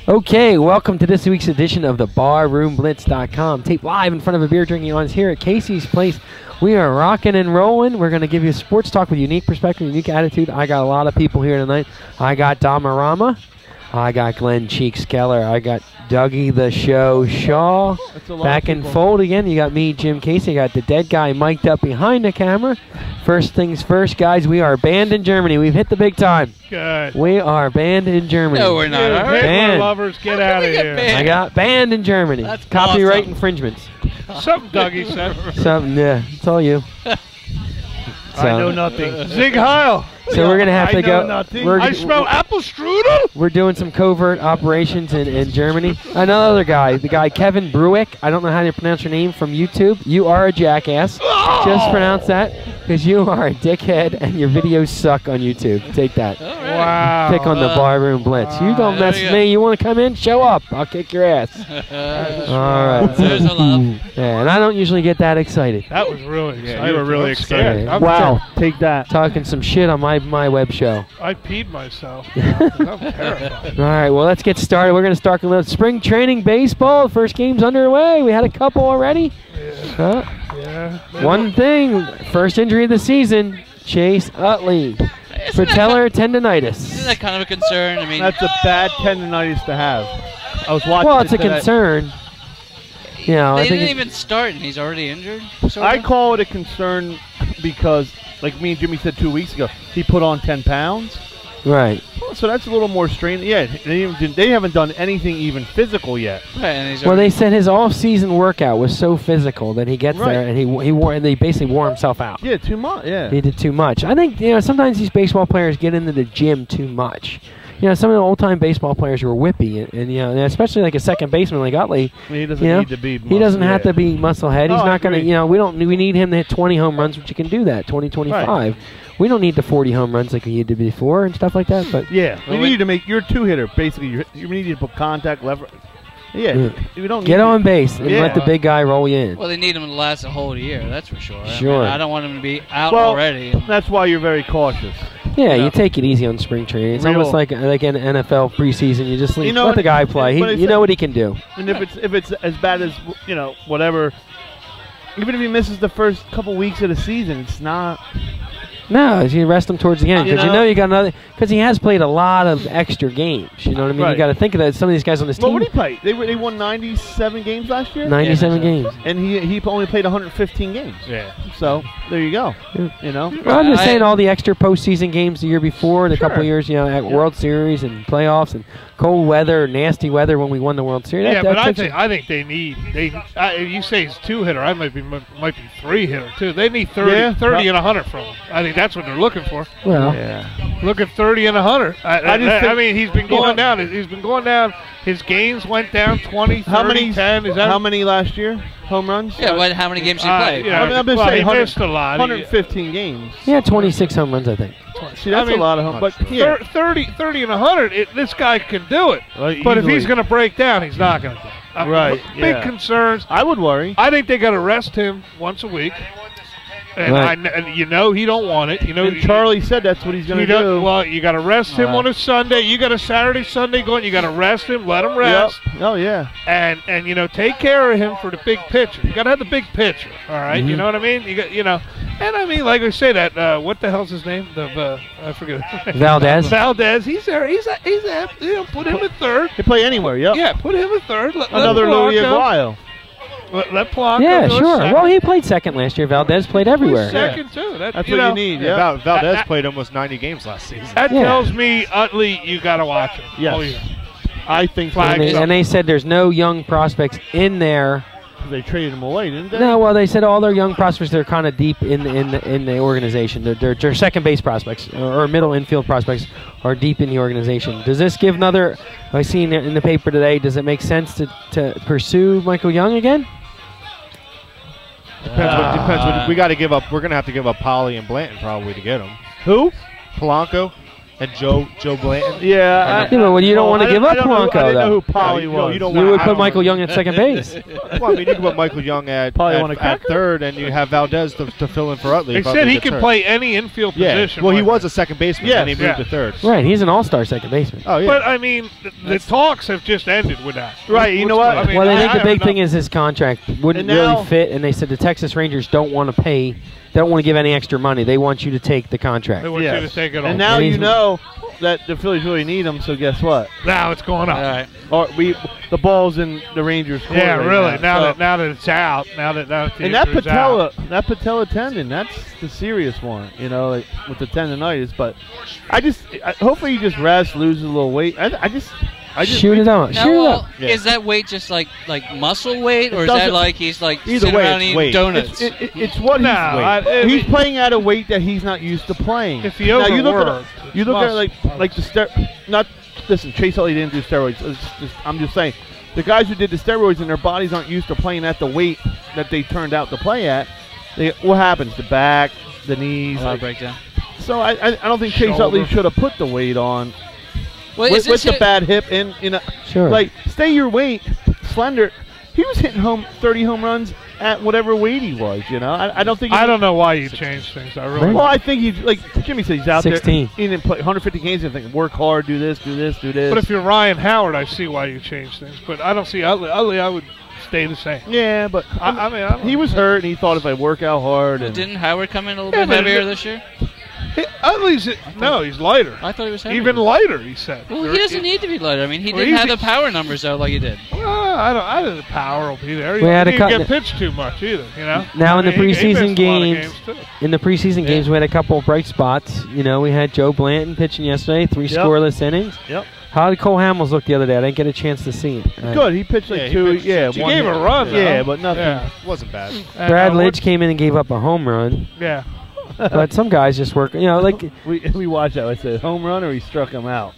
Okay, welcome to this week's edition of the BarroomBlitz.com. Taped live in front of a beer drinking audience here at Casey's Place. We are rocking and rolling. We're going to give you sports talk with unique perspective, unique attitude. I got a lot of people here tonight. I got Damarama. I got Glenn Cheeks Keller. I got Dougie the Show Shaw. Back in fold again. You got me, Jim Casey. I got the dead guy mic'd up behind the camera. First things first, guys, we are banned in Germany. We've hit the big time. Good. We are banned in Germany. No, we're not. Hitler lovers, get out of here. I got banned in Germany. That's Copyright awesome. infringements. Something Dougie said. Something, yeah. It's all you. I know nothing. Zig Heil. So we're gonna have to go. I smell apple strudel. We're doing some covert operations in Germany. Another guy, the guy Kevin Bruick. I don't know how to pronounce your name from YouTube. You are a jackass. Just pronounce that because you are a dickhead and your videos suck on YouTube. Take that. Wow. Pick on the Barroom Blitz. You don't mess with me. You want to come in? Show up. I'll kick your ass. All right. There's a love. Yeah, and I don't usually get that excited. That was really exciting. you were really excited. Wow. Take that. Talking some shit on my web show. I peed myself. I'm terrified. All right, well, let's get started. We're going to start with spring training baseball. The first game's underway. We had a couple already. Yeah. One thing, first injury of the season, Chase Utley. Patellar tendonitis. Isn't that kind of a concern? I mean, That's a bad tendonitis to have. I was watching. Well, it's a today. concern. You know, they I think didn't even start, and he's already injured. I call it a concern because, like me and Jimmy said 2 weeks ago, he put on 10 pounds. right. So that's a little more strain. Yeah, they haven't done anything even physical yet. Right, and he's Well, they said his off-season workout was so physical that he gets there and he basically wore himself out. Yeah, too much. Yeah. He did too much. I think sometimes these baseball players get into the gym too much. Some of the old-time baseball players were whippy, and especially like a second baseman like Utley. He doesn't need to be. He doesn't have to be musclehead. He's not going to. We need him to hit 20 home runs, which he can do that. 20, 25. Right. We don't need the 40 home runs like we did before and stuff like that. But yeah, we need to make your two-hitter basically. You need to put contact lever. Yeah, we don't get on base and let the big guy roll you in. Well, they need him to last a whole year. That's for sure. Sure. I don't want him to be out already. That's why you're very cautious. Yeah, you take it easy on spring training. It's almost like in NFL preseason. You just let the guy play. You know what he can do. And if it's as bad as whatever, even if he misses the first couple weeks of the season, it's not. No, you rest him towards the end because you got another. Because he has played a lot of extra games. You know what I mean? Right. You got to think of that. Some of these guys on this team. What did he play? They won 97 games last year. 97 games. And he only played 115 games. Yeah. So there you go. Well, I'm just saying all the extra postseason games the year before, and a couple years, at World Series and playoffs and cold weather, nasty weather when we won the World Series. But I think they need. You say he's two-hitter. I might be three-hitter too. They need 30 and 100 from him. I think that's what they're looking for. Well, look at 30 and 100. I mean, he's been going down. He's been going down. His games went down 20, 30, 10. How many last year? Home runs? Yeah, how many games did he play? I've been saying he missed a lot. 115 games. He had 26 home runs, I think. See, that's a lot of home runs. But 30 and 100, this guy can do it. But if he's going to break down, he's not going to do it. Right. Big concerns. I would worry. I think they got to rest him once a week. And he don't want it. And Charlie said that's what he's going to do. Well, you got to rest him on a Sunday. You got a Saturday, Sunday going. You got to rest him. Let him rest. Yep. Oh yeah. And take care of him for the big pitcher. You got to have the big pitcher. All right. You know what I mean? You got And I mean, like I say, that what the hell's his name? I forget. Valdez. Valdez. He's there. He's put him at third. He play anywhere. Yep. Yeah. Put him at third. Another Louis Aguayo. Let Polanco. Yeah, sure. Well, he played second last year. Valdez played everywhere. Second too. That's what you need. Yeah. Valdez played almost 90 games last season. That tells me Utley, you got to watch him. Yes. I think so. And they said there's no young prospects in there. They traded him away, didn't they? No, well, they said all their young prospects are kind of deep in the organization. Their second base prospects or middle infield prospects are deep in the organization. Does this give another? I seen in the paper today. Does it make sense to pursue Michael Young again? Depends. We got to give up. We're going to have to give up Polly and Blanton probably to get him. Who? Polanco. And Joe Blanton. Yeah. But when you don't want to give up Polanco, I didn't know who though. Polly was. You would put Michael Young at second base. Well, I mean, you can put Michael Young at third, and you have Valdez to fill in for Utley. They said he can play any infield position. Well, he was a second baseman, and he moved to third. Right, he's an all-star second baseman. Oh, yeah. But, I mean, the talks have just ended with that. Right, you know what? I mean, Well, I think the big thing is his contract wouldn't really fit, and they said the Texas Rangers don't want to pay. They don't want to give any extra money. They want you to take the contract. They want you to take it all. And now you know that the Phillies really need him, so guess what? Now it's going up. All right. Or the ball's in the Rangers' court. Yeah, right really. Now, Now that it's out, and that patella tendon, that's the serious one, you know, like with the tendonitis. But hopefully he just rests, loses a little weight. I just shoot it out. Now, Shoot it out. Is that weight just like muscle weight, or is that like he's like sitting around eating donuts? It's what he's playing at a weight that he's not used to playing. If he overworked, you look at like the listen, Chase Utley didn't do steroids. I'm just saying, the guys who did the steroids and their bodies aren't used to playing at the weight that they turned out to play at. What happens? The back, the knees, breakdown. So I don't think Chase Utley should have put the weight on. Well, with the bad hip and like stay your weight, slender. He was hitting 30 home runs at whatever weight he was. You know, I don't think. I don't know why you changed things. Well, I think he like Jimmy said he's out 16. there. He didn't play 150 games and think work hard, do this. But if you're Ryan Howard, I see why you changed things. But I don't see Utley. I would stay the same. Yeah, but I mean, he was hurt and he thought if I work out hard. And didn't Howard come in a little bit heavier this year? Utley's he's lighter. I thought he was heavier. Even lighter, he said. Well, he doesn't need to be lighter. I mean, he didn't have the power numbers though, like he did. I don't. The power will be there. He had didn't get pitched too much either. You know. Now in the preseason games, games we had a couple of bright spots. You know, we had Joe Blanton pitching yesterday, 3 scoreless innings. Yep. How did Cole Hamels look the other day? I didn't get a chance to see it. Good. He pitched like two. He gave a run. Yeah, but nothing. Yeah. Wasn't bad. Brad Lidge came in and gave up a home run. Yeah. But some guys just work, you know, like we watched that. I said home run or he struck him out.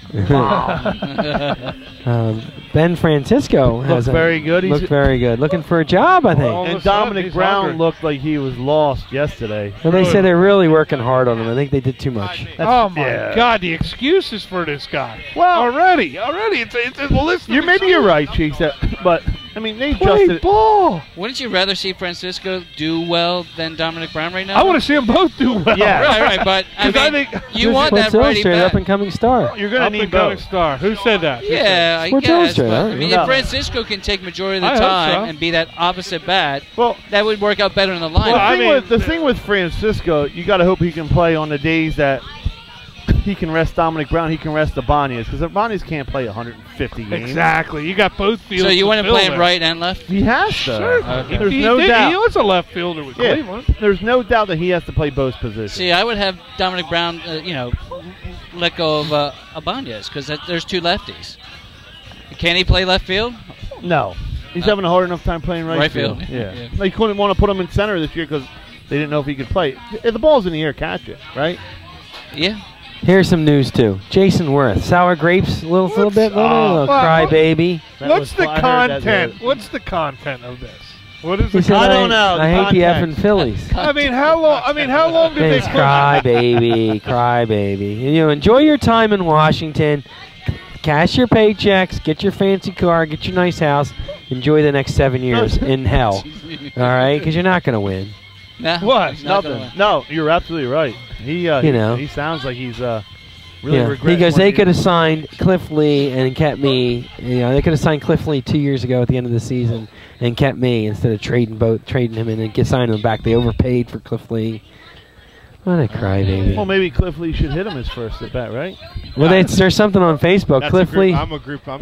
Ben Francisco looks very good. Looked very good. Looking for a job, I think. And Dominic Brown looked like he was lost yesterday. Well, they said they're really working hard on him. I think they did too much. Oh my God, the excuses for this guy. Well, already, it's maybe you're right, Cheeks. But I mean, they play adjusted ball. Wouldn't you rather see Francisco do well than Dominic Brown right now? I want to see them both do well. Yeah, right. But I mean, you want that righty bat. bat. Up and coming star. You're going to need both. Star. Who said that? Yeah, I guess. But, I mean, if Francisco can take majority of the time and be that opposite bat, that would work out better in the lineup. Well, the thing with Francisco, you got to hope he can play on the days that he can rest Dominic Brown, he can rest Ibanez, because Ibanez can't play 150 games. Exactly. You got both fields. So you want to play him there. right and left? He has to. Sure. Okay. There's no doubt. He was a left fielder with Cleveland. There's no doubt that he has to play both positions. See, I would have Dominic Brown, let go of Ibanez, because there's 2 lefties. Can he play left field? No. He's having a hard enough time playing right field. Yeah. They couldn't want to put him in center this year because they didn't know if he could play. If the ball's in the air, catch it, right? Yeah. Here's some news too. Jason Worth, sour grapes, little bit, little crybaby. What's the content? What's the content of this? What is the? I don't know. I hate the effing Phillies. I mean, how long did they? Crybaby. You enjoy your time in Washington. Cash your paychecks, get your fancy car, get your nice house. Enjoy the next 7 years in hell. All right, because you're not going to win. Nah, what? Nothing. No, you're absolutely right. He sounds like he's really regretting. He goes, they could have signed Cliff Lee and kept me. They could have signed Cliff Lee 2 years ago at the end of the season and kept me instead of trading him and then signing him back. They overpaid for Cliff Lee. What a crybaby. Well, maybe Cliff Lee should hit him his first at bat, right? Well, there's something on Facebook. Cliff Lee. I'm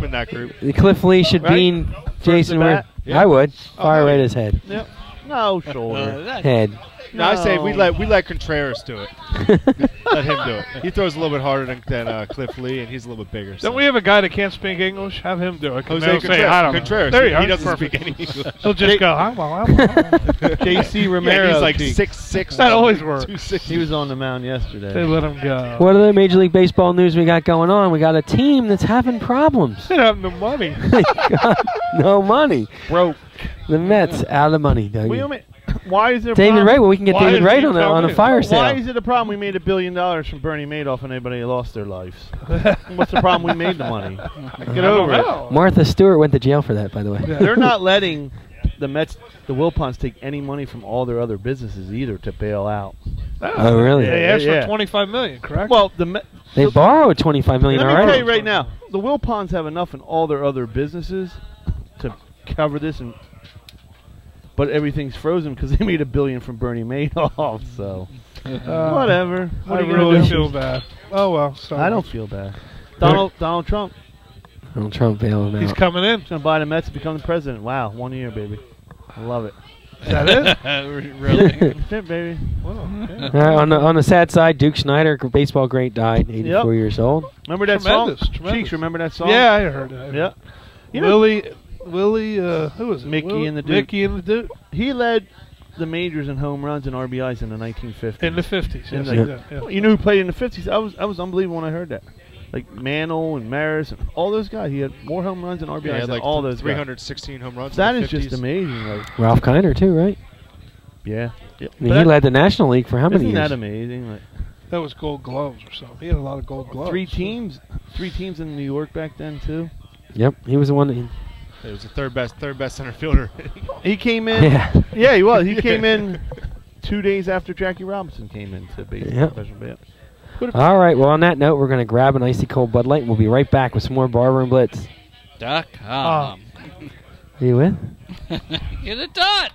in that group. Cliff Lee should be Jason Worth. Yeah. I would. Fire right his head. Yep. No, shoulder. Head. No, I say we let Contreras do it. Let him do it. He throws a little bit harder than Cliff Lee, and he's a little bit bigger. Don't we have a guy that can't speak English? Have him do it. Jose Contreras. There you go. He doesn't speak any English. He'll just go, I'm J.C. Romero. Yeah, he's like 6'6". That always works. He was on the mound yesterday. They let him go. What other Major League Baseball news we got going on? We got a team that's having problems. They don't have no money. They got no money. Broke. The Mets out of money, Doug. Why is it a David problem? Wright. Well, we can get Why David is Wright he on a coming? fire sale. Why is it a problem we made $1 billion from Bernie Madoff and everybody lost their lives? What's the problem we made the money? Get over it. Martha Stewart went to jail for that, by the way. They're not letting the Mets, the Wilpons, take any money from all their other businesses either to bail out. Oh, really? They asked Yeah. for $25 million, correct? Well, They borrowed $25 million let me already. tell you right now, the Wilpons have enough in all their other businesses to cover this, but everything's frozen because they made $1 billion from Bernie Madoff. So whatever. What I are you gonna really do? feel bad. Oh well, sorry. I don't feel bad. Donald Trump. Donald Trump bailed him He's out. coming in. He's gonna buy the Mets and become the president. Wow, 1 year, baby. I love it. Is that it? Really? That's it, baby. Wow, okay. All right, on the sad side, Duke Snyder, baseball great, died, 84 years old. Remember that Tremendous, song? tremendous. Cheeks, remember that song? Yeah, I heard that. Yeah. You know, Willie, who was it? Mickey and the Duke. Mickey and the Duke. he led the majors in home runs and RBIs in the 1950s. In the 50s. In Yes, the- he did, yeah. You know who played in the 50s? I was unbelievable when I heard that. Like Mantle and Maris and all those guys. He had more home runs and RBIs Yeah, than like all those guys. 316 home runs. That in the is just 50s. amazing. Like, Ralph Kiner, too, right? yeah. I mean, he led the National League for how many Isn't years? that amazing? Like, That was Gold Gloves or something. He had a lot of Gold Gloves. three teams in New York back then too. Yep, he was the one that... It was the third best center fielder. He came in. Yeah. Yeah, he was. He came in 2 days after Jackie Robinson came into baseball. Yep. Professional baseball. All right, well, on that note, we're going to grab an icy cold Bud Light, and we'll be right back with some more Barroom Blitz. .com. Are you with? Get it done.